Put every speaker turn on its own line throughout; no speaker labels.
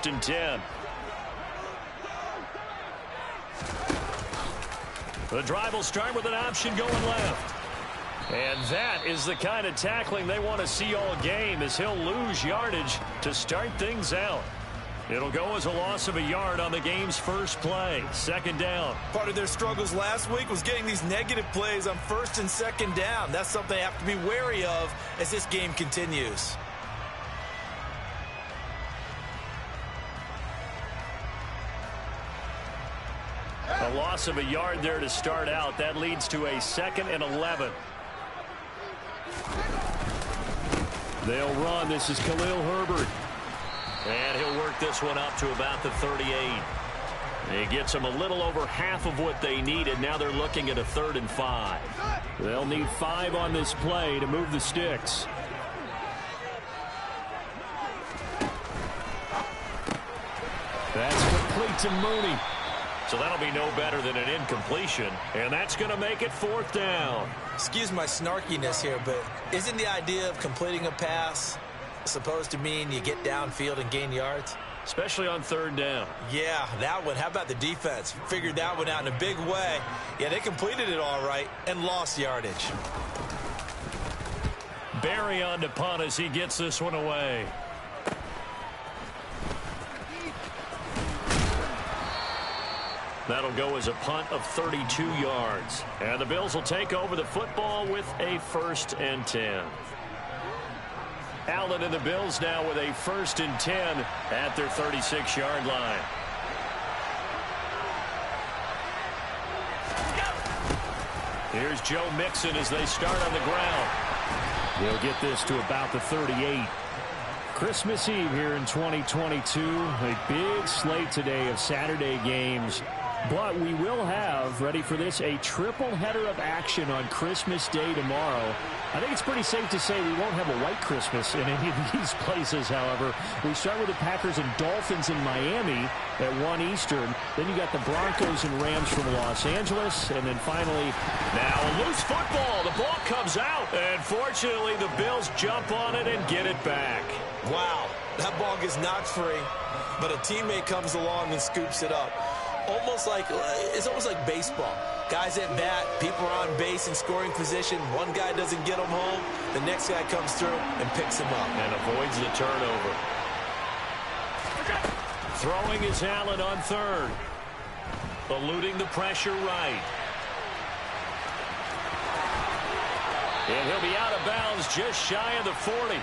first and 10. The drive will start with an option going left. And that is the kind of tackling they want to see all game, as he'll lose yardage to start things out. It'll go as a loss of a yard on the game's first play. Second down.
Part of their struggles last week was getting these negative plays on first and second down. That's something they have to be wary of as this game continues.
A loss of a yard there to start out. That leads to a 2nd and 11. They'll run. This is Khalil Herbert. And he'll work this one up to about the 38. It gets them a little over half of what they needed. Now they're looking at a 3rd and 5. They'll need 5 on this play to move the sticks. That's complete to Mooney. So that'll be no better than an incompletion. And that's going to make it 4th down.
Excuse my snarkiness here, but isn't the idea of completing a pass supposed to mean you get downfield and gain yards?
Especially on 3rd down.
Yeah, that one. How about the defense? Figured that one out in a big way. Yeah, they completed it all right and lost yardage.
Barry on to punt as he gets this one away. That'll go as a punt of 32 yards. And the Bills will take over the football with a 1st and 10. Allen and the Bills now with a 1st and 10 at their 36-yard line. Here's Joe Mixon as they start on the ground. They'll get this to about the 38. Christmas Eve here in 2022. A big slate today of Saturday games. But we will have, ready for this, a triple header of action on Christmas Day tomorrow. I think it's pretty safe to say we won't have a white Christmas in any of these places, however. We start with the Packers and Dolphins in Miami at 1 Eastern. Then you got the Broncos and Rams from Los Angeles. And then finally, now a loose football. The ball comes out. And fortunately, the Bills jump on it and get it back.
Wow, that ball gets knocked free, but a teammate comes along and scoops it up. It's almost like baseball. Guys at bat, people are on base in scoring position. One guy doesn't get them home. The next guy comes through and picks him up.
And avoids the turnover. Throwing is Allen on 3rd. Eluding the pressure right. And he'll be out of bounds just shy of the 40.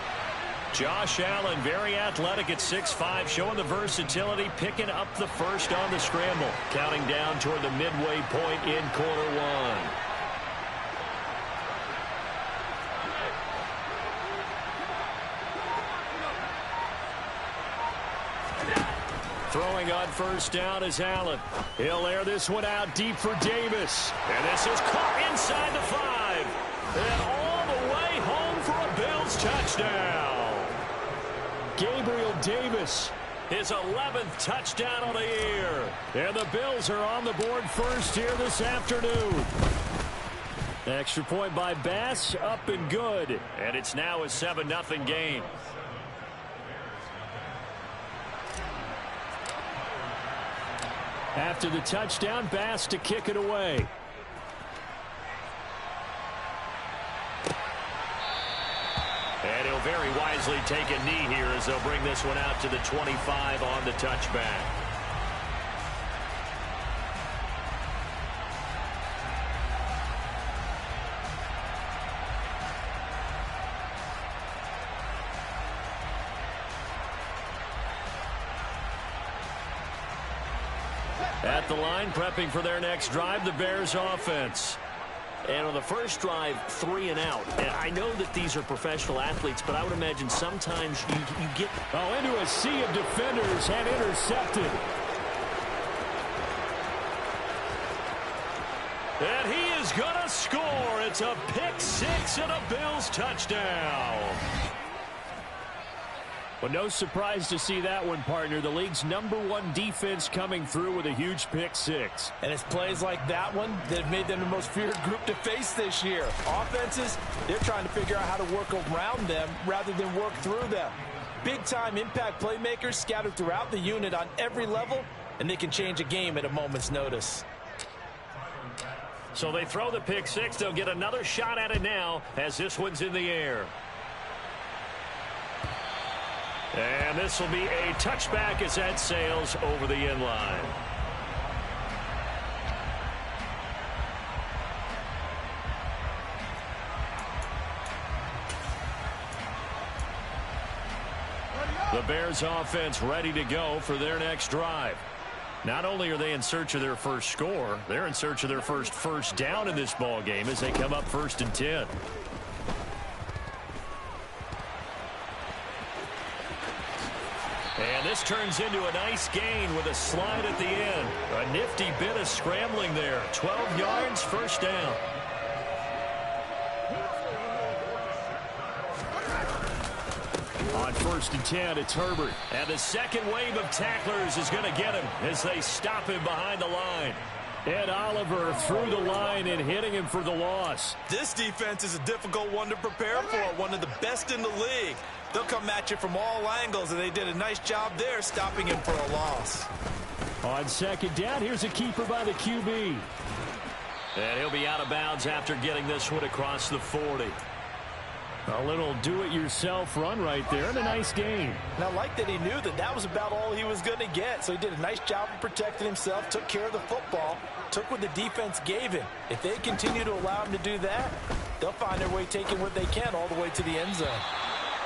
Josh Allen, very athletic at 6'5", showing the versatility, picking up the first on the scramble. Counting down toward the midway point in quarter 1. Throwing on 1st down is Allen. He'll air this one out deep for Davis. And this is caught inside the 5. And all the way home for a Bills touchdown. Gabriel Davis, his 11th touchdown on the year. And the Bills are on the board first here this afternoon. Extra point by Bass, up and good. And it's now a 7-0 game. After the touchdown, Bass to kick it away. And he'll very wisely take a knee here as they'll bring this one out to the 25 on the touchback. At the line, prepping for their next drive, the Bears offense. And on the first drive, 3 and out. And I know that these are professional athletes, but I would imagine sometimes you get into a sea of defenders and intercepted. And he is going to score. It's a pick 6 and a Bills touchdown. Well, no surprise to see that one, partner. The league's #1 defense coming through with a huge pick 6.
And it's plays like that one that have made them the most feared group to face this year. Offenses, they're trying to figure out how to work around them rather than work through them. big-time impact playmakers scattered throughout the unit on every level, and they can change a game at a moment's notice.
So they throw the pick six. They'll get another shot at it now as this one's in the air. And this will be a touchback as that sails over the end line. The Bears offense ready to go for their next drive. Not only are they in search of their first score, they're in search of their first down in this ball game as they come up 1st and 10. And this turns into a nice gain with a slide at the end. A nifty bit of scrambling there. 12 yards, 1st down. On 1st and 10, it's Herbert. And the second wave of tacklers is going to get him as they stop him behind the line. Ed Oliver through the line and hitting him for the loss.
This defense is a difficult one to prepare for, one of the best in the league. They'll come at you from all angles, and they did a nice job there stopping him for a loss.
On 2nd down, here's a keeper by the QB. And he'll be out of bounds after getting this one across the 40. A little do-it-yourself run right there and a nice game.
And I like that he knew that that was about all he was going to get. So he did a nice job of protecting himself, took care of the football, took what the defense gave him. If they continue to allow him to do that, they'll find their way taking what they can all the way to the end zone.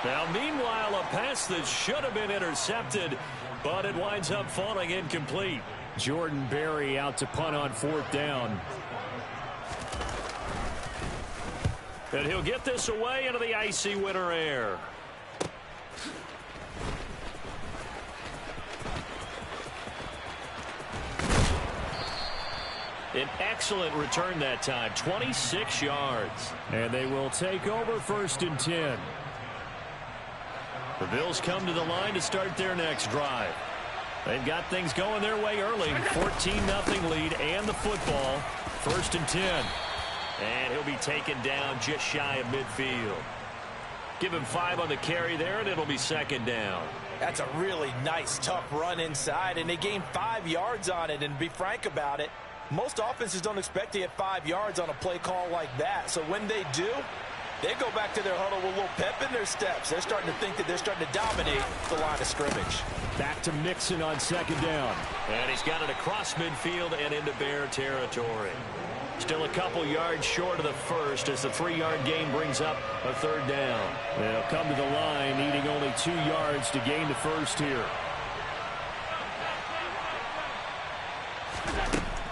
Now, meanwhile, a pass that should have been intercepted, but it winds up falling incomplete. Jordan Berry out to punt on 4th down. And he'll get this away into the icy winter air. An excellent return that time, 26 yards. And they will take over 1st and 10. The Bills come to the line to start their next drive. They've got things going their way early. 14-0 lead and the football. 1st and 10. And he'll be taken down just shy of midfield. Give him 5 on the carry there, and it'll be 2nd down.
That's a really nice, tough run inside, and they gained 5 yards on it. And to be frank about it, most offenses don't expect to get 5 yards on a play call like that. So when they do, they go back to their huddle with a little pep in their steps. They're starting to think that they're starting to dominate the line of scrimmage.
Back to Mixon on 2nd down. And he's got it across midfield and into Bear territory. Still a couple yards short of the first as the 3-yard gain brings up a 3rd down. They'll come to the line needing only 2 yards to gain the first here.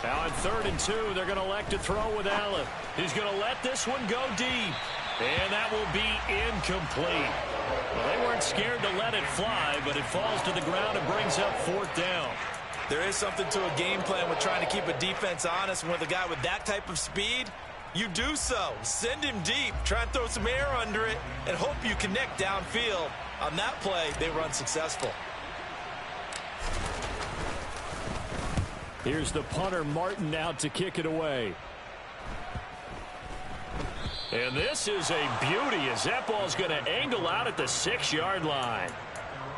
Now on 3rd and 2, they're going to elect to throw with Allen. He's going to let this one go deep. And that will be incomplete. Well, they weren't scared to let it fly, but it falls to the ground and brings up 4th down.
There is something to a game plan with trying to keep a defense honest. When with a guy with that type of speed, you do so. Send him deep. Try and throw some air under it and hope you connect downfield. On that play, they run successful.
Here's the punter, Martin, out to kick it away. And this is a beauty as that ball's going to angle out at the 6-yard line.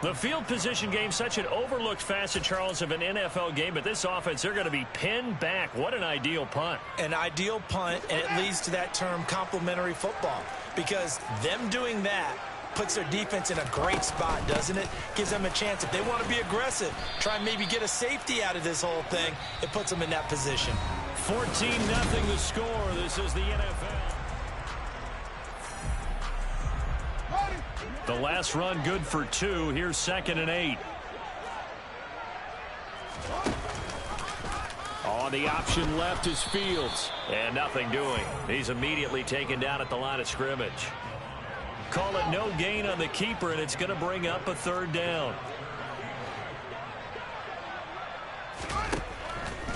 The field position game, such an overlooked facet, Charles, of an NFL game, but this offense, they're going to be pinned back. What an ideal punt.
An ideal punt, and it leads to that term complementary football, because them doing that puts their defense in a great spot, doesn't it? Gives them a chance. If they want to be aggressive, try and maybe get a safety out of this whole thing, it puts them in that position.
14-0 the score. This is the NFL. The last run good for 2. Here's 2nd and 8. On the option left is Fields. And nothing doing. He's immediately taken down at the line of scrimmage. Call it no gain on the keeper, and it's going to bring up a 3rd down.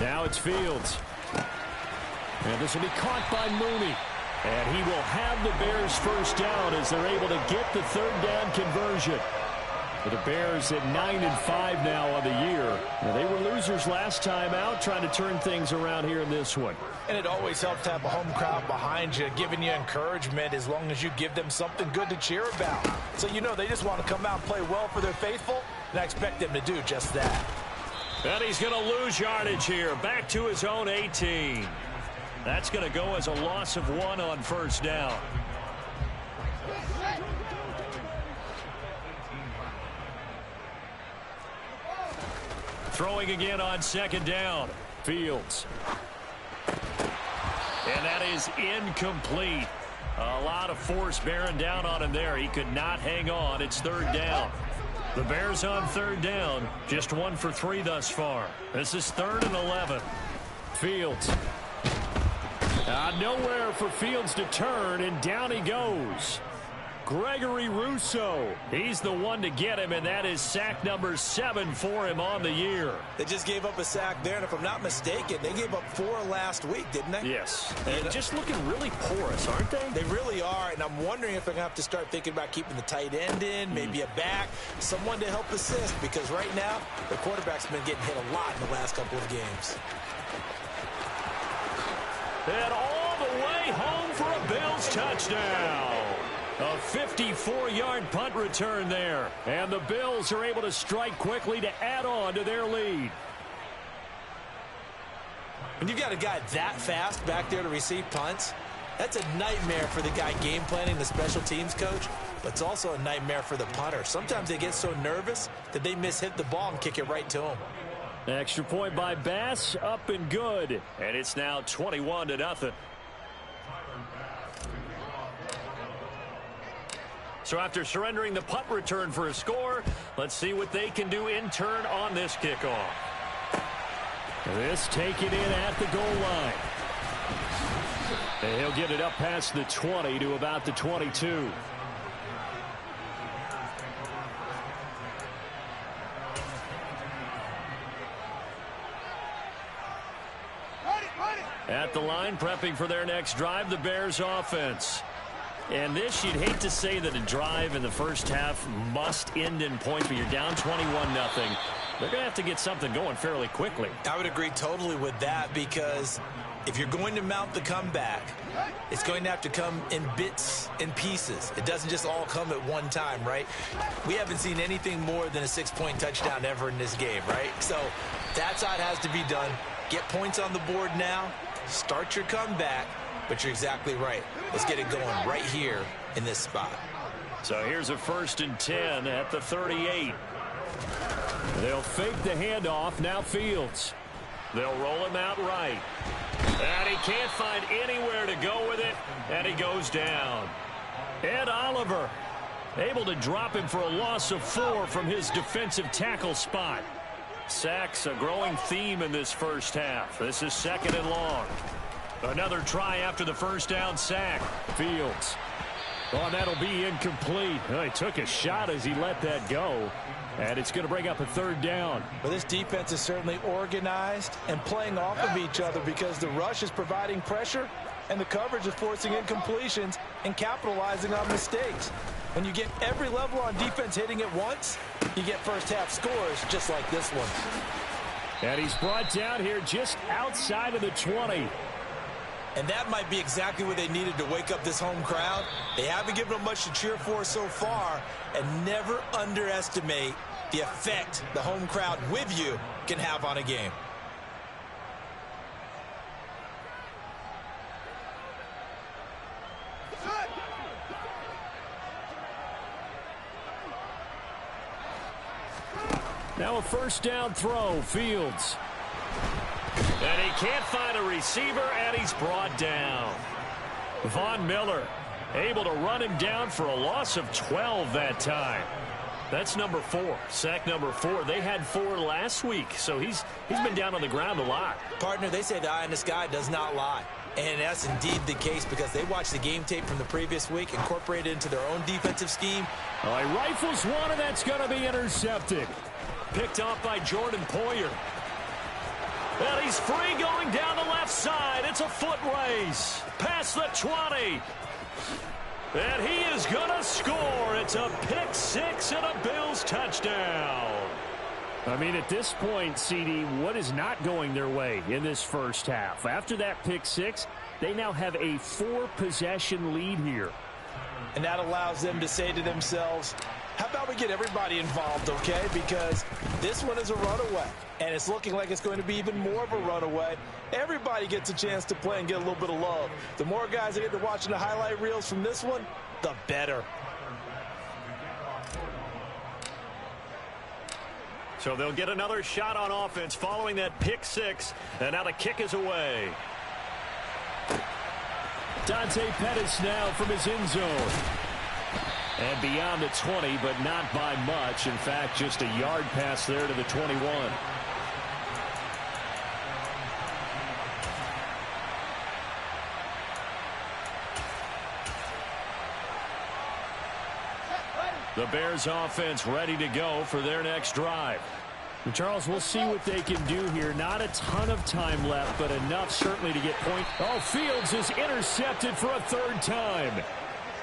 Now it's Fields. And this will be caught by Mooney. And he will have the Bears first down as they're able to get the 3rd down conversion. For the Bears at 9-5 now on the year. Now they were losing losers last time out, trying to turn things around here in this one.
And it always helps to have a home crowd behind you, giving you encouragement as long as you give them something good to cheer about. So you know they just want to come out and play well for their faithful, and I expect them to do just that.
And he's going to lose yardage here, back to his own 18. That's going to go as a loss of 1 on first down. Throwing again on second down. Fields. And that is incomplete. A lot of force bearing down on him there. He could not hang on. It's third down. The Bears on third down. Just 1 for 3 thus far. This is 3rd and 11. Fields. Nowhere for Fields to turn, and down he goes. Gregory Rousseau. He's the one to get him, and that is sack number 7 for him on the year.
They just gave up a sack there, and if I'm not mistaken, they gave up 4 last week, didn't they?
Yes. And just looking really porous, aren't they?
They really are, and I'm wondering if they're going to have to start thinking about keeping the tight end in, maybe a back, someone to help assist, because right now, the quarterback's been getting hit a lot in the last couple of games.
And all the way home for a Bills touchdown. A 54-yard punt return there. And the Bills are able to strike quickly to add on to their lead.
When you've got a guy that fast back there to receive punts, that's a nightmare for the guy game planning, the special teams coach, but it's also a nightmare for the punter. Sometimes they get so nervous that they hit the ball and kick it right to him.
Extra point by Bass, up and good. And it's now 21-0. So after surrendering the punt return for a score, let's see what they can do in turn on this kickoff. This taken in at the goal line. And he'll get it up past the 20 to about the 22. At the line, prepping for their next drive, the Bears offense. And this, you'd hate to say that a drive in the first half must end in points, but you're down 21-0. They're going to have to get something going fairly quickly.
I would agree totally with that, because if you're going to mount the comeback, it's going to have to come in bits and pieces. It doesn't just all come at one time, right? We haven't seen anything more than a 6-point touchdown ever in this game, right? So that's how it has to be done. Get points on the board now. Start your comeback. But you're exactly right. Let's get it going right here in this spot.
So here's a 1st and 10 at the 38. They'll fake the handoff. Now Fields. They'll roll him out right. And he can't find anywhere to go with it. And he goes down. Ed Oliver able to drop him for a loss of 4 from his defensive tackle spot. Sacks a growing theme in this first half. This is 2nd and long. Another try after the first down sack. Fields. Oh, that'll be incomplete. He took a shot as he let that go. And it's going to bring up a 3rd down.
But this defense is certainly organized and playing off of each other, because the rush is providing pressure and the coverage is forcing incompletions and capitalizing on mistakes. When you get every level on defense hitting at once, you get first half scores just like this one.
And he's brought down here just outside of the 20.
And that might be exactly what they needed to wake up this home crowd. They haven't given them much to cheer for so far, and never underestimate the effect the home crowd with you can have on a game.
Now a 1st down throw. Fields. And he can't find a receiver, and he's brought down. Von Miller able to run him down for a loss of 12 that time. That's number 4, sack number 4. They had 4 last week, so he's been down on the ground a lot.
Partner, they say the eye in the sky does not lie. And that's indeed the case, because they watched the game tape from the previous week, incorporated it into their own defensive scheme.
He rifles one, and that's going to be intercepted. Picked off by Jordan Poyer. And he's free going down the left side. It's a foot race. Past the 20. And he is going to score. It's a pick 6 and a Bills touchdown. I mean, at this point, CD, what is not going their way in this first half? After that pick six, they now have a 4-possession lead here.
And that allows them to say to themselves, how about we get everybody involved, okay? Because this one is a runaway, and it's looking like it's going to be even more of a runaway. Everybody gets a chance to play and get a little bit of love. The more guys that get to watching the highlight reels from this one, the better.
So they'll get another shot on offense following that pick six, and now the kick is away. Dante Pettis now from his end zone. And beyond the 20, but not by much. In fact, just a yard pass there to the 21. The Bears offense ready to go for their next drive. And Charles, we'll see what they can do here. Not a ton of time left, but enough certainly to get point. Oh, Fields is intercepted for a third time.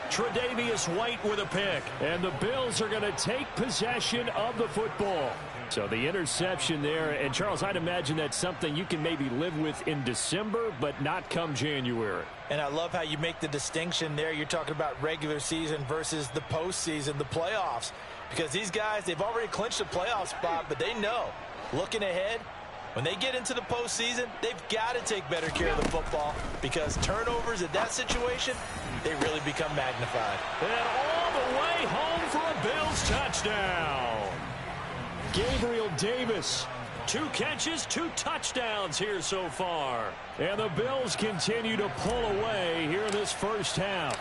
Tre'Davious White with a pick. And the Bills are going to take possession of the football. So the interception there. And, Charles, I'd imagine that's something you can maybe live with in December, but not come January.
And I love how you make the distinction there. You're talking about regular season versus the postseason, the playoffs. Because these guys, they've already clinched a playoff spot, but they know, looking ahead, when they get into the postseason, they've got to take better care of the football because turnovers in that situation, they really become magnified.
And all the way home for a Bills touchdown. Gabriel Davis, 2 catches, 2 touchdowns here so far. And the Bills continue to pull away here in this first half.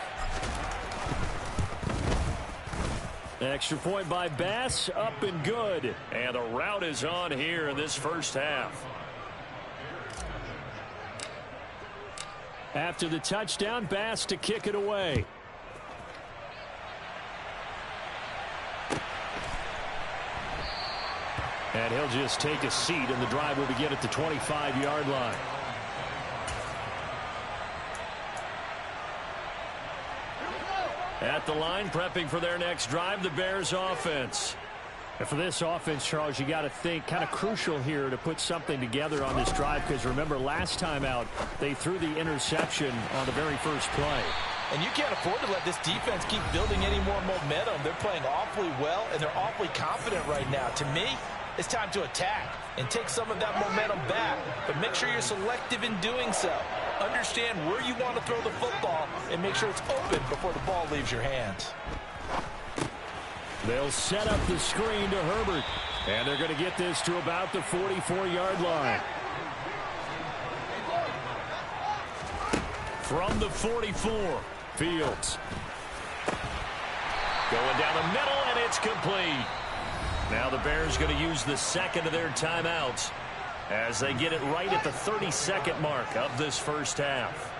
Extra point by Bass, up and good. And the route is on here in this first half. After the touchdown, Bass to kick it away. And he'll just take a seat, and the drive will begin at the 25-yard line. At the line, prepping for their next drive, the Bears offense. And for this offense, Charles, you got to think kind of crucial here to put something together on this drive because remember last time out, they threw the interception on the very first play.
And you can't afford to let this defense keep building any more momentum. They're playing awfully well, and they're awfully confident right now. To me, it's time to attack and take some of that momentum back, but make sure you're selective in doing so. Understand where you want to throw the football and make sure it's open before the ball leaves your hands.
They'll set up the screen to Herbert, and they're going to get this to about the 44-yard line. From the 44, Fields. Going down the middle, and it's complete. Now the Bears going to use the second of their timeouts as they get it right at the 32nd mark of this first half.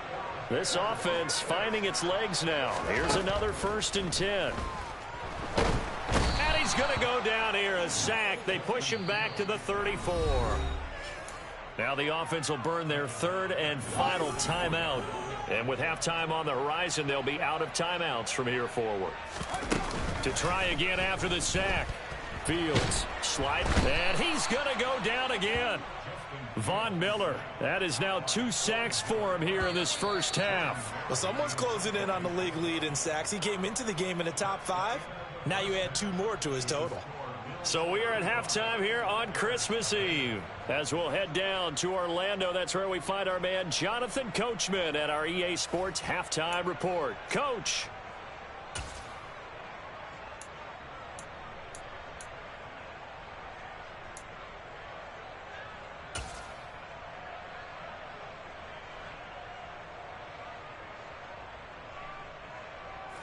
This offense finding its legs now. Here's another 1st and 10. And he's going to go down here, a sack. They push him back to the 34. Now the offense will burn their 3rd and final timeout. And with halftime on the horizon, they'll be out of timeouts from here forward. To try again after the sack. Fields slide, and he's going to go down again. Von Miller, that is now 2 sacks for him here in this first half.
Well, someone's closing in on the league lead in sacks. He came into the game in the top 5. Now you add 2 more to his total.
So we are at halftime here on Christmas Eve. As we'll head down to Orlando, that's where we find our man Jonathan Coachman at our EA Sports Halftime Report. Coach.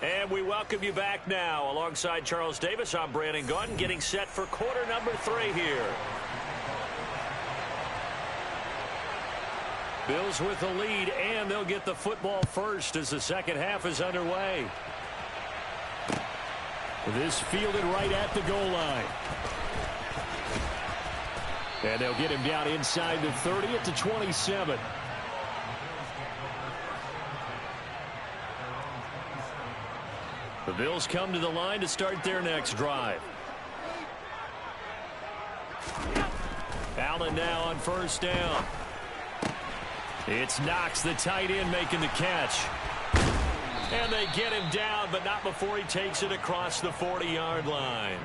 And we welcome you back now. Alongside Charles Davis, I'm Brandon Gaudin, getting set for quarter number 3 here. Bills with the lead, and they'll get the football first as the second half is underway. This fielded right at the goal line. And they'll get him down inside the 30 at the 27. The Bills come to the line to start their next drive. Allen now on first down. It's Knox, the tight end, making the catch. And they get him down, but not before he takes it across the 40-yard line.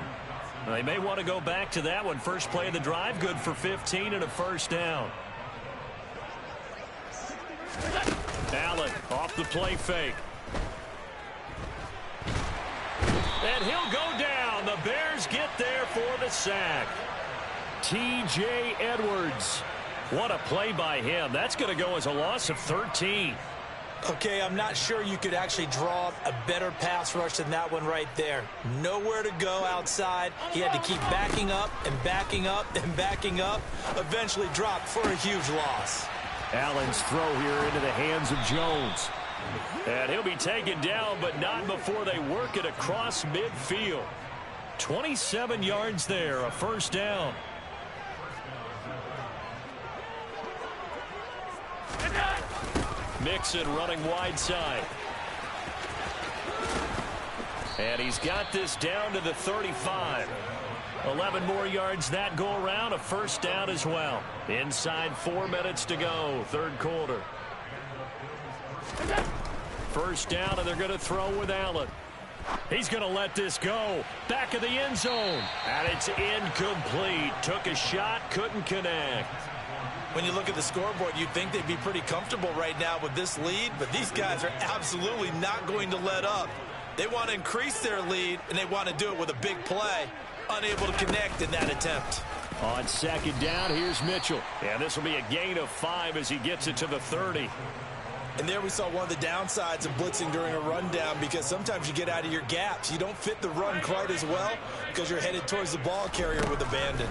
They may want to go back to that one. First play of the drive, good for 15 and a first down. Allen off the play fake. And he'll go down. The Bears get there for the sack. T.J. Edwards. What a play by him. That's going to go as a loss of 13.
Okay, I'm not sure you could actually draw up a better pass rush than that one right there. Nowhere to go outside. He had to keep backing up and backing up and backing up. Eventually dropped for a huge loss.
Allen's throw here into the hands of Jones. And he'll be taken down, but not before they work it across midfield. 27 yards there, a first down. Mixon running wide side. And he's got this down to the 35. 11 more yards that go around, a first down as well. Inside 4 minutes to go, third quarter. First down, and they're going to throw with Allen. He's going to let this go. Back of the end zone. And it's incomplete. Took a shot, couldn't connect.
When you look at the scoreboard, you'd think they'd be pretty comfortable right now with this lead, but these guys are absolutely not going to let up. They want to increase their lead, and they want to do it with a big play. Unable to connect in that attempt.
On second down, here's Mitchell. And this will be a gain of 5 as he gets it to the 30.
And there we saw one of the downsides of blitzing during a rundown, because sometimes you get out of your gaps. You don't fit the run quite as well because you're headed towards the ball carrier with abandon.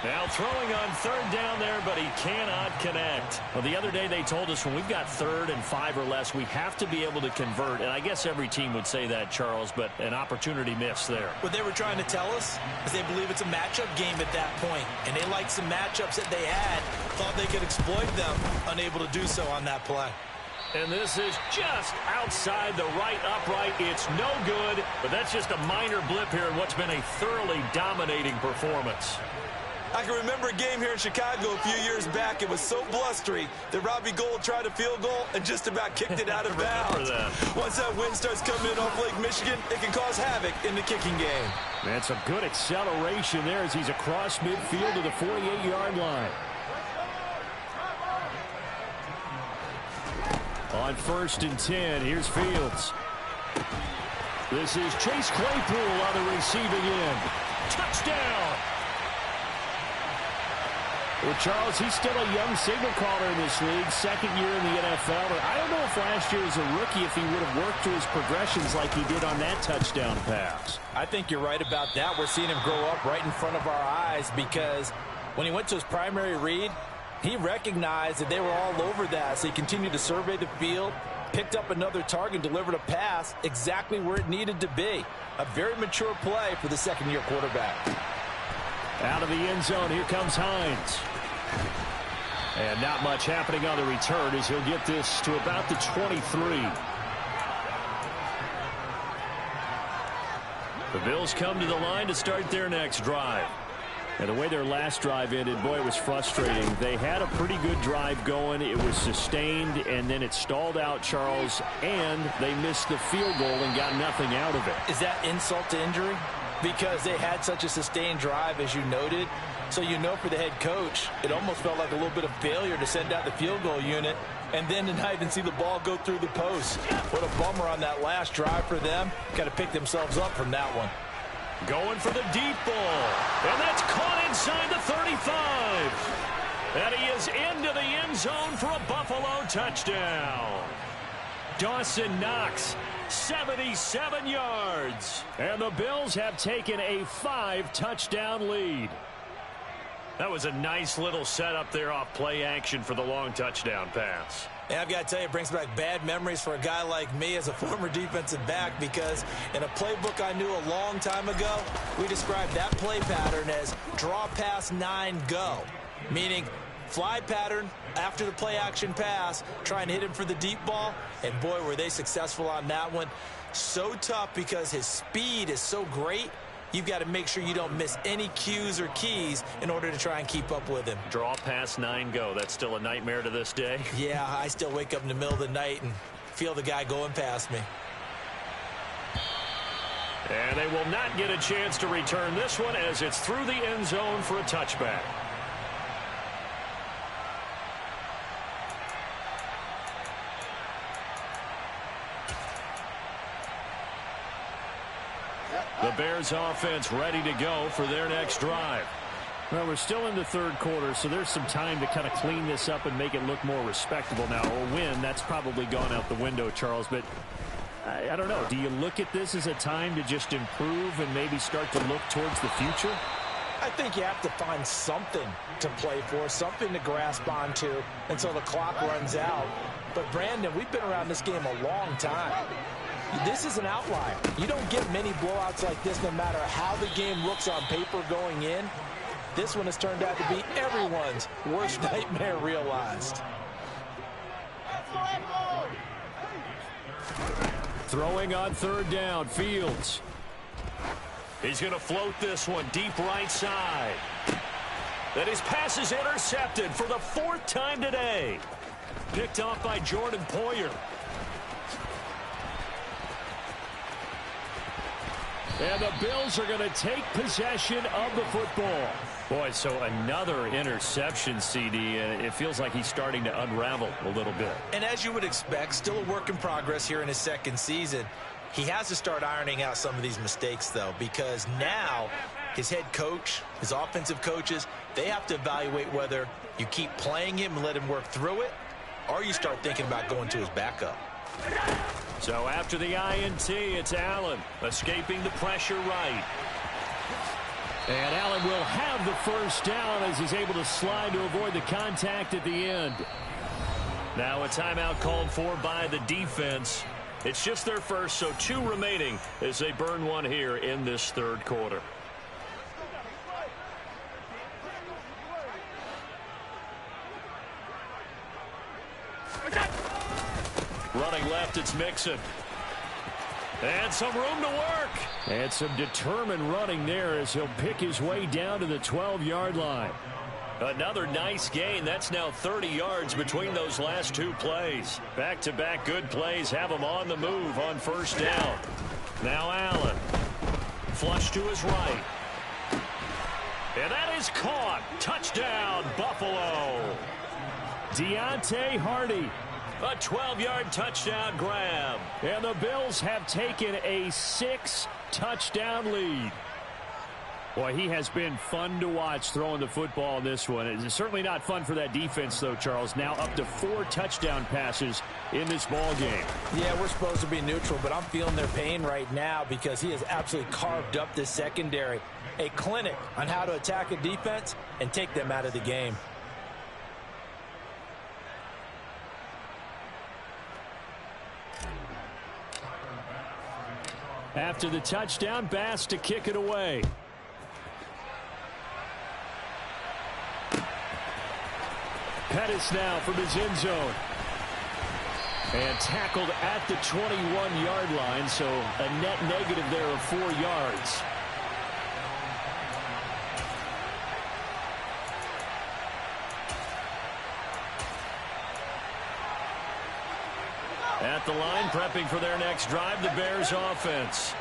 Now throwing on third down there, but he cannot connect. Well, the other day they told us when we've got 3rd and 5 or less, we have to be able to convert. And I guess every team would say that, Charles, but an opportunity missed there.
What they were trying to tell us is they believe it's a matchup game at that point. And they liked some matchups that they had, thought they could exploit them, unable to do so on that play.
And this is just outside the right upright. It's no good, but that's just a minor blip here in what's been a thoroughly dominating performance.
I can remember a game here in Chicago a few years back. It was so blustery that Robbie Gould tried a field goal and just about kicked it out of bounds. Once that wind starts coming in off Lake Michigan, it can cause havoc in the kicking game.
That's a good acceleration there as he's across midfield to the 48-yard line. On 1st and 10, here's Fields. This is Chase Claypool on the receiving end. Touchdown! Well, Charles, he's still a young signal caller in this league, 2nd year in the NFL. But I don't know if last year as a rookie, if he would have worked to his progressions like he did on that touchdown pass.
I think you're right about that. We're seeing him grow up right in front of our eyes, because when he went to his primary read, he recognized that they were all over that. So he continued to survey the field, picked up another target, delivered a pass exactly where it needed to be. A very mature play for the 2nd-year quarterback.
Out of the end zone, here comes Hines. And not much happening on the return as he'll get this to about the 23. The Bills come to the line to start their next drive. And the way their last drive ended, boy, it was frustrating. They had a pretty good drive going. It was sustained, and then it stalled out, Charles, and they missed the field goal and got nothing out of it.
Is that insult to injury? Because they had such a sustained drive, as you noted. So you know for the head coach, it almost felt like a little bit of failure to send out the field goal unit and then to not even see the ball go through the post. What a bummer on that last drive for them. Got to pick themselves up from that one.
Going for the deep ball. And that's caught inside the 35. And he is into the end zone for a Buffalo touchdown. Dawson Knox, 77 yards. And the Bills have taken a 5-touchdown lead. That was a nice little setup there off play action for the long touchdown pass.
And I've got to tell you, it brings back bad memories for a guy like me as a former defensive back, because in a playbook I knew a long time ago, we described that play pattern as draw pass 9 go, meaning fly pattern after the play action pass, trying to hit him for the deep ball, and boy, were they successful on that one. So tough because his speed is so great, you've got to make sure you don't miss any cues or keys in order to try and keep up with him.
Draw pass 9 go. That's still a nightmare to this day.
Yeah, I still wake up in the middle of the night and feel the guy going past me.
And they will not get a chance to return this one as it's through the end zone for a touchback. The Bears offense ready to go for their next drive. Well, we're still in the third quarter, so there's some time to kind of clean this up and make it look more respectable now. A win, that's probably gone out the window, Charles, but I don't know. Do you look at this as a time to just improve and maybe start to look towards the future?
I think you have to find something to play for, something to grasp onto until the clock runs out. But, Brandon, we've been around this game a long time. This is an outlier. You don't get many blowouts like this no matter how the game looks on paper going in. This one has turned out to be everyone's worst nightmare realized.
Throwing on third down, Fields. He's going to float this one deep right side. Then his pass is intercepted for the 4th time today. Picked off by Jordan Poyer. And the Bills are going to take possession of the football. Boy, so another interception, CD, and it feels like he's starting to unravel a little bit.
And as you would expect, still a work in progress here in his second season. He has to start ironing out some of these mistakes, though, because now his head coach, his offensive coaches, they have to evaluate whether you keep playing him and let him work through it, or you start thinking about going to his backup.
So after the INT, it's Allen escaping the pressure right. And Allen will have the first down as he's able to slide to avoid the contact at the end. Now a timeout called for by the defense. It's just their first, so 2 remaining as they burn one here in this third quarter. Running left, it's Mixon. And some room to work. And some determined running there as he'll pick his way down to the 12-yard line. Another nice gain. That's now 30 yards between those last 2 plays. Back-to-back good plays have him on the move on first down. Now Allen. Flush to his right. And that is caught. Touchdown, Buffalo. Deontay Hardy. A 12-yard touchdown grab. And the Bills have taken a 6-touchdown lead. Boy, he has been fun to watch throwing the football in this one. It's certainly not fun for that defense, though, Charles. Now up to 4 touchdown passes in this ball game.
Yeah, we're supposed to be neutral, but I'm feeling their pain right now because he has absolutely carved up this secondary. A clinic on how to attack a defense and take them out of the game.
After the touchdown, Bass to kick it away. Pettis now from his end zone. And tackled at the 21-yard line, so a net negative there of 4 yards. At the line, prepping for their next drive, the Bears offense.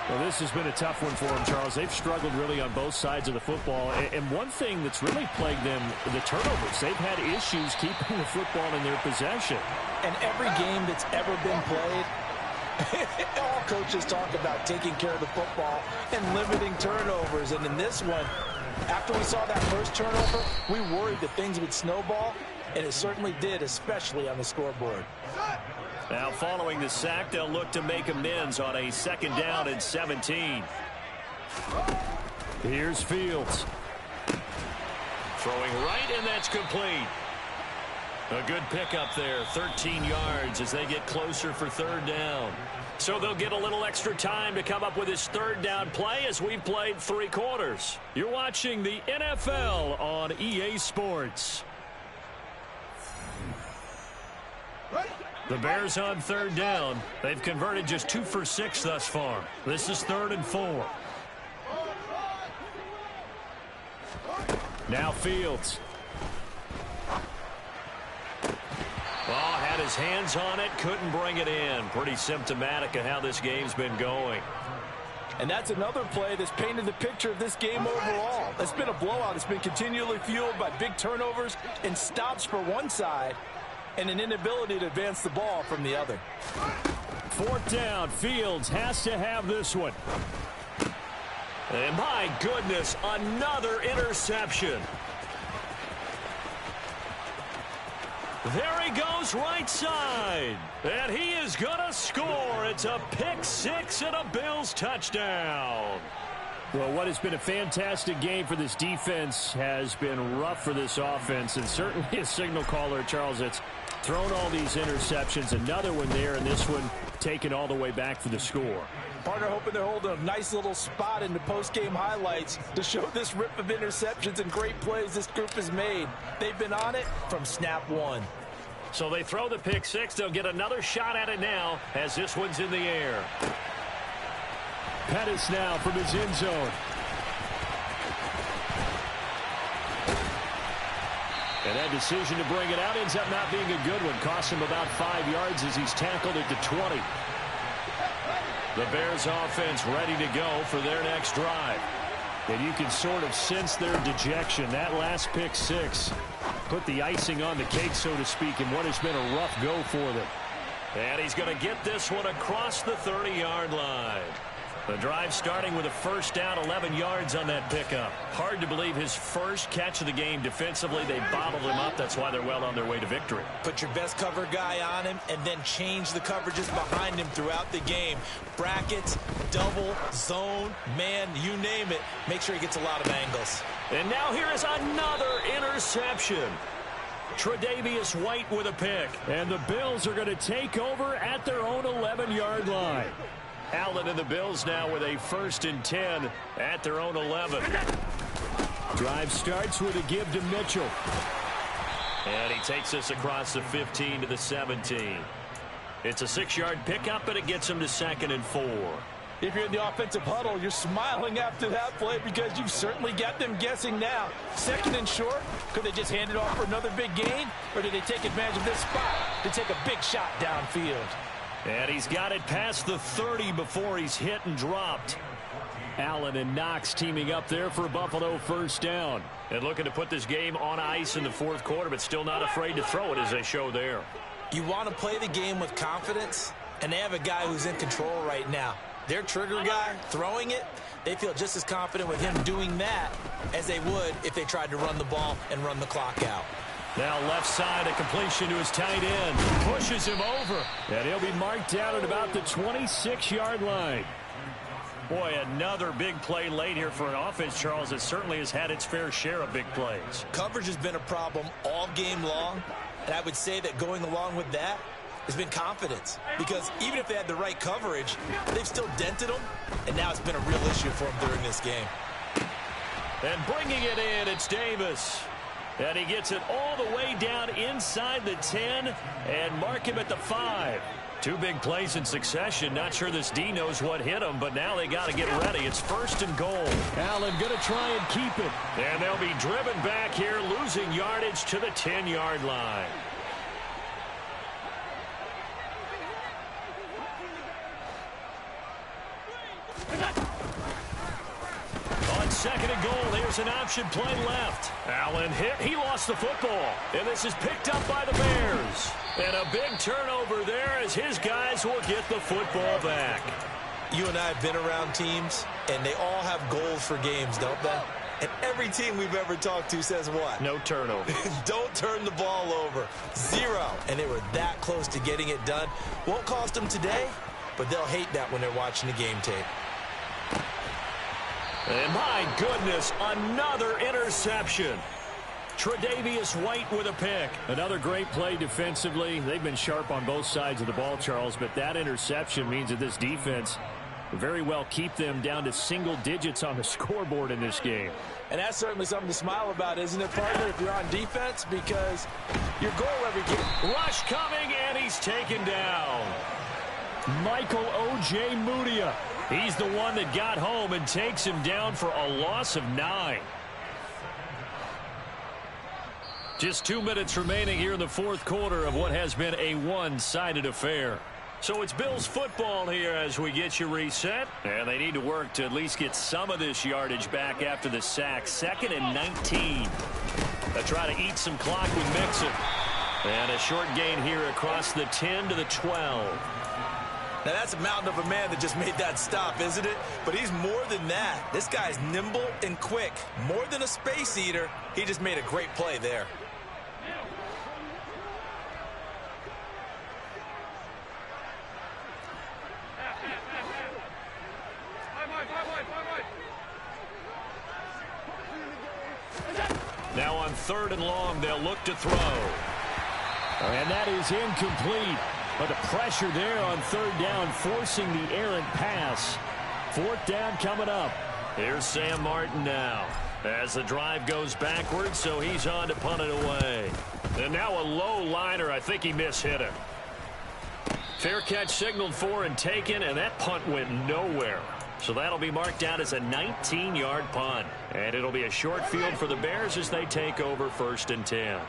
Well, this has been a tough one for them, Charles. They've struggled really on both sides of the football. And one thing that's really plagued them, the turnovers. They've had issues keeping the football in their possession.
And every game that's ever been played, all coaches talk about taking care of the football and limiting turnovers. And in this one, after we saw that first turnover, we worried that things would snowball, and it certainly did, especially on the scoreboard.
Now, following the sack, they'll look to make amends on a 2nd down and 17. Here's Fields. Throwing right, and that's complete. A good pickup there, 13 yards as they get closer for 3rd down. So they'll get a little extra time to come up with his 3rd down play as we've played 3 quarters. You're watching the NFL on EA Sports. The Bears on 3rd down. They've converted just 2 for 6 thus far. This is 3rd and 4. Now Fields. Oh, had his hands on it, couldn't bring it in. Pretty symptomatic of how this game's been going.
And that's another play that's painted the picture of this game overall. It's been a blowout. It's been continually fueled by big turnovers and stops for one side and an inability to advance the ball from the other.
4th down. Fields has to have this one. And my goodness, another interception. There he goes right side. And he is going to score. It's a pick six and a Bills touchdown. Well, what has been a fantastic game for this defense has been rough for this offense. And certainly a signal caller, Charles, it's thrown all these interceptions. Another one there, and this one taken all the way back for the score.
Partner hoping they're holding a nice little spot in the post-game highlights to show this rip of interceptions and great plays this group has made. They've been on it from snap one.
So they throw the pick six. They'll get another shot at it now as this one's in the air. Pettis now from his end zone. And that decision to bring it out ends up not being a good one. Cost him about 5 yards as he's tackled at the 20. The Bears offense ready to go for their next drive. And you can sort of sense their dejection. That last pick six put the icing on the cake, so to speak, in what has been a rough go for them. And he's going to get this one across the 30-yard line. The drive starting with a first down, 11 yards on that pickup. Hard to believe his first catch of the game defensively. They bottled him up. That's why they're well on their way to victory.
Put your best cover guy on him and then change the coverages behind him throughout the game. Brackets, double, zone, man, you name it. Make sure he gets a lot of angles.
And now here is another interception. Tre'Davious White with a pick. And the Bills are going to take over at their own 11-yard line. Allen and the Bills now with a 1st and 10 at their own 11. Drive starts with a give to Mitchell. And he takes this across the 15 to the 17. It's a 6-yard pickup, but it gets him to 2nd and 4.
If you're in the offensive huddle, you're smiling after that play because you've certainly got them guessing now. 2nd and short, could they just hand it off for another big gain? Or did they take advantage of this spot to take a big shot downfield?
And he's got it past the 30 before he's hit and dropped. Allen and Knox teaming up there for a Buffalo 1st down. And looking to put this game on ice in the 4th quarter, but still not afraid to throw it as they show there.
You want to play the game with confidence, and they have a guy who's in control right now. Their trigger guy throwing it, they feel just as confident with him doing that as they would if they tried to run the ball and run the clock out.
Now left side, a completion to his tight end. Pushes him over. And he'll be marked down at about the 26-yard line. Boy, another big play late here for an offense, Charles, that certainly has had its fair share of big plays.
Coverage has been a problem all game long. And I would say that going along with that has been confidence. Because even if they had the right coverage, they've still dented them. And now it's been a real issue for them during this game.
And bringing it in, it's Davis. And he gets it all the way down inside the 10 and mark him at the 5. 2 big plays in succession. Not sure this D knows what hit him, but now they got to get ready. It's 1st and goal. Allen going to try and keep it. And they'll be driven back here, losing yardage to the 10-yard line. On 2nd and goal, here's an option play left. Allen hit. He lost the football. And this is picked up by the Bears. And a big turnover there as his guys will get the football back.
You and I have been around teams, and they all have goals for games, don't they? And every team we've ever talked to says what?
No turnover.
Don't turn the ball over. 0. And they were that close to getting it done. Won't cost them today, but they'll hate that when they're watching the game tape.
And my goodness, another interception. Tre'Davious White with a pick. Another great play defensively. They've been sharp on both sides of the ball, Charles, but that interception means that this defense very well keep them down to single digits on the scoreboard in this game.
And that's certainly something to smile about, isn't it, partner, if you're on defense? Because your goal every game.
Rush coming, and he's taken down. Michael O.J. Mudia. He's the one that got home and takes him down for a loss of 9. Just 2 minutes remaining here in the fourth quarter of what has been a one-sided affair. So it's Bills football here as we get you reset. And they need to work to at least get some of this yardage back after the sack. 2nd and 19. They try to eat some clock with Mixon. And a short gain here across the 10 to the 12.
Now that's a mountain of a man that just made that stop, isn't it? But he's more than that. This guy's nimble and quick. More than a space eater. He just made a great play there.
Now on 3rd and long, they'll look to throw. And that is incomplete. But the pressure there on 3rd down, forcing the errant pass. 4th down coming up. Here's Sam Martin now. As the drive goes backwards, so he's on to punt it away. And now a low liner. I think he mishit him. Fair catch signaled for and taken, and that punt went nowhere. So that'll be marked out as a 19-yard punt. And it'll be a short field for the Bears as they take over 1st and 10.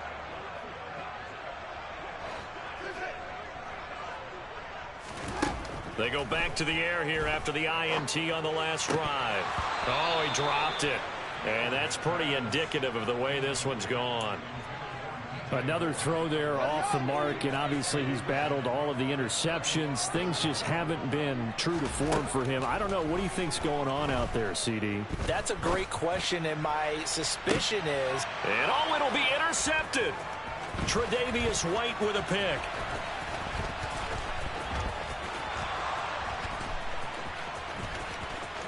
They go back to the air here after the INT on the last drive. Oh, he dropped it. And that's pretty indicative of the way this one's gone. Another throw there off the mark, and obviously he's battled all of the interceptions. Things just haven't been true to form for him. I don't know. What do you think's going on out there, CD?
That's a great question, and my suspicion is...
And oh, it'll be intercepted. Tre'Davious White with a pick.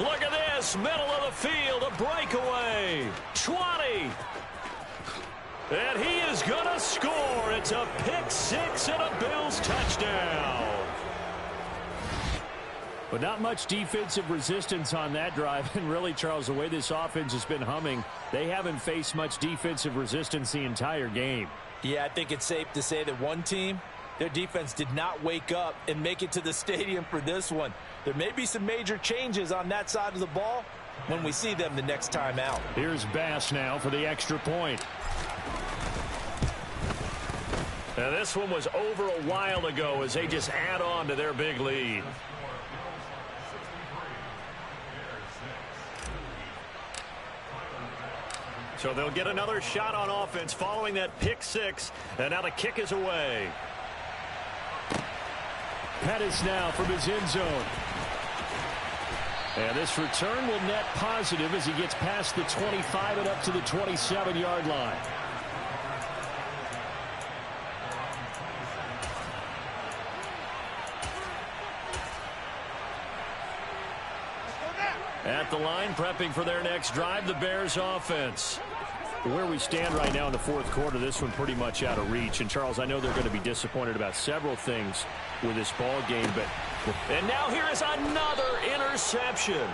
Look at this, middle of the field, a breakaway. 20. And he is going to score. It's a pick six and a Bills touchdown. But not much defensive resistance on that drive. And really, Charles, the way this offense has been humming, they haven't faced much defensive resistance the entire game.
Yeah, I think it's safe to say that one team, their defense did not wake up and make it to the stadium for this one. There may be some major changes on that side of the ball when we see them the next time out.
Here's Bass now for the extra point. Now this one was over a while ago as they just add on to their big lead. So they'll get another shot on offense following that pick six. And now the kick is away. Pettis now from his end zone. And this return will net positive as he gets past the 25 and up to the 27-yard line. At the line, prepping for their next drive, the Bears offense. Where we stand right now in the fourth quarter, this one pretty much out of reach. And, Charles, I know they're going to be disappointed about several things with this ball game. And now here is another interception.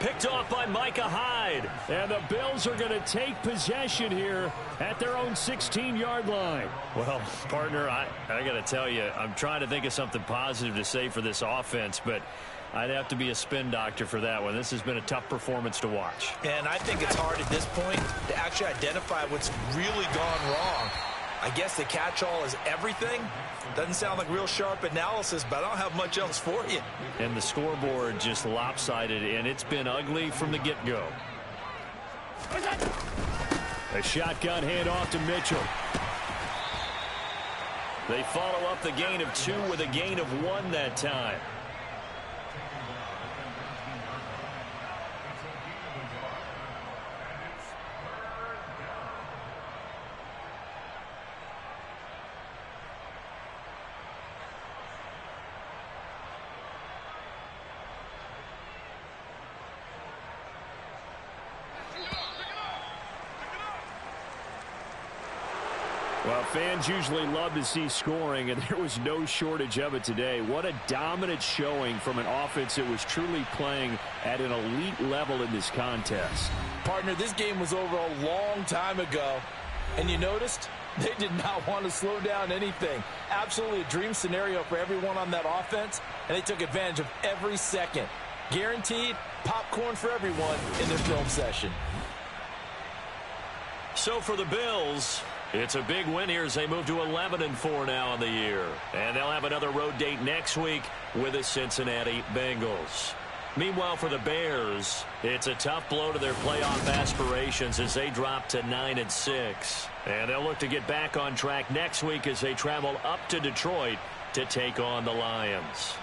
Picked off by Micah Hyde. And the Bills are going to take possession here at their own 16-yard line. Well, partner, I got to tell you, I'm trying to think of something positive to say for this offense, but I'd have to be a spin doctor for that one. This has been a tough performance to watch.
And I think it's hard at this point to actually identify what's really gone wrong. I guess the catch-all is everything. Doesn't sound like real sharp analysis, but I don't have much else for you.
And the scoreboard just lopsided, and it's been ugly from the get-go. A shotgun handoff to Mitchell. They follow up the gain of 2 with a gain of 1 that time. Well, fans usually love to see scoring, and there was no shortage of it today. What a dominant showing from an offense that was truly playing at an elite level in this contest.
Partner, this game was over a long time ago, and you noticed they did not want to slow down anything. Absolutely a dream scenario for everyone on that offense, and they took advantage of every second. Guaranteed popcorn for everyone in their film session.
So for the Bills, It's a big win here as they move to 11-4 now in the year. And they'll have another road date next week with the Cincinnati Bengals. Meanwhile, for the Bears, it's a tough blow to their playoff aspirations as they drop to 9-6. And they'll look to get back on track next week as they travel up to Detroit to take on the Lions.